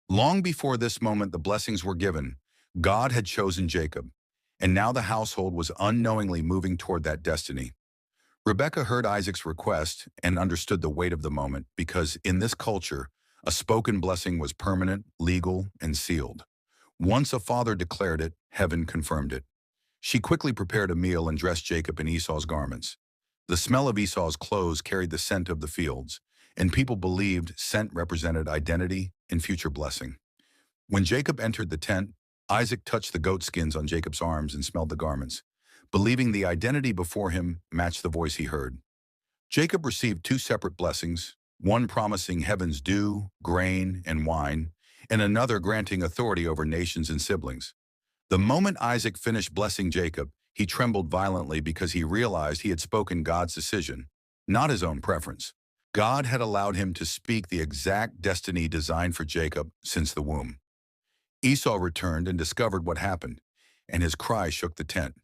Long before this moment the blessings were given, God had chosen Jacob, and now the household was unknowingly moving toward that destiny. Rebekah heard Isaac's request and understood the weight of the moment because in this culture, a spoken blessing was permanent, legal, and sealed. Once a father declared it, heaven confirmed it. She quickly prepared a meal and dressed Jacob in Esau's garments. The smell of Esau's clothes carried the scent of the fields, and people believed scent represented identity and future blessing. When Jacob entered the tent, Isaac touched the goat skins on Jacob's arms and smelled the garments, believing the identity before him matched the voice he heard. Jacob received two separate blessings, one promising heaven's dew, grain, and wine, and another granting authority over nations and siblings. The moment Isaac finished blessing Jacob, he trembled violently because he realized he had spoken God's decision, not his own preference. God had allowed him to speak the exact destiny designed for Jacob since the womb. Esau returned and discovered what happened, and his cry shook the tent.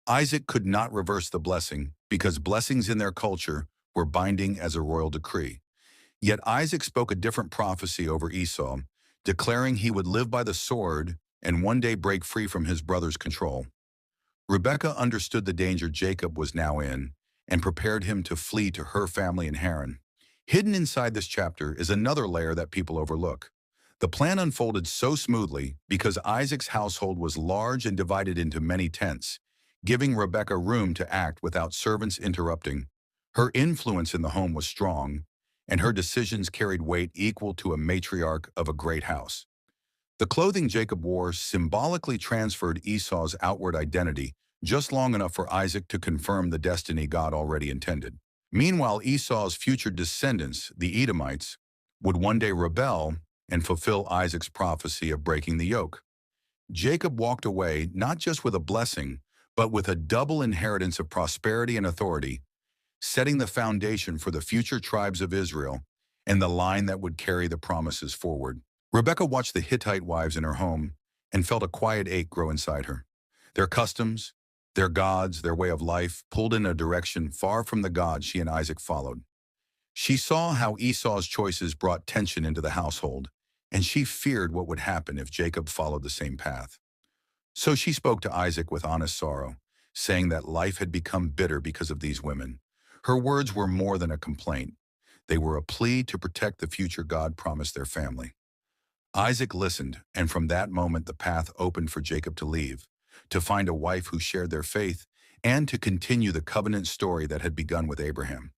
Isaac could not reverse the blessing because blessings in their culture were binding as a royal decree. Yet Isaac spoke a different prophecy over Esau, declaring he would live by the sword and one day break free from his brother's control. Rebekah understood the danger Jacob was now in and prepared him to flee to her family in Haran. Hidden inside this chapter is another layer that people overlook. The plan unfolded so smoothly because Isaac's household was large and divided into many tents, giving Rebekah room to act without servants interrupting. Her influence in the home was strong, and her decisions carried weight equal to a matriarch of a great house. The clothing Jacob wore symbolically transferred Esau's outward identity just long enough for Isaac to confirm the destiny God already intended. Meanwhile, Esau's future descendants, the Edomites, would one day rebel and fulfill Isaac's prophecy of breaking the yoke. Jacob walked away not just with a blessing, but with a double inheritance of prosperity and authority, setting the foundation for the future tribes of Israel and the line that would carry the promises forward. Rebekah watched the Hittite wives in her home and felt a quiet ache grow inside her. Their customs, their gods, their way of life pulled in a direction far from the God she and Isaac followed. She saw how Esau's choices brought tension into the household, and she feared what would happen if Jacob followed the same path. So she spoke to Isaac with honest sorrow, saying that life had become bitter because of these women. Her words were more than a complaint. They were a plea to protect the future God promised their family. Isaac listened, and from that moment the path opened for Jacob to leave, to find a wife who shared their faith, and to continue the covenant story that had begun with Abraham.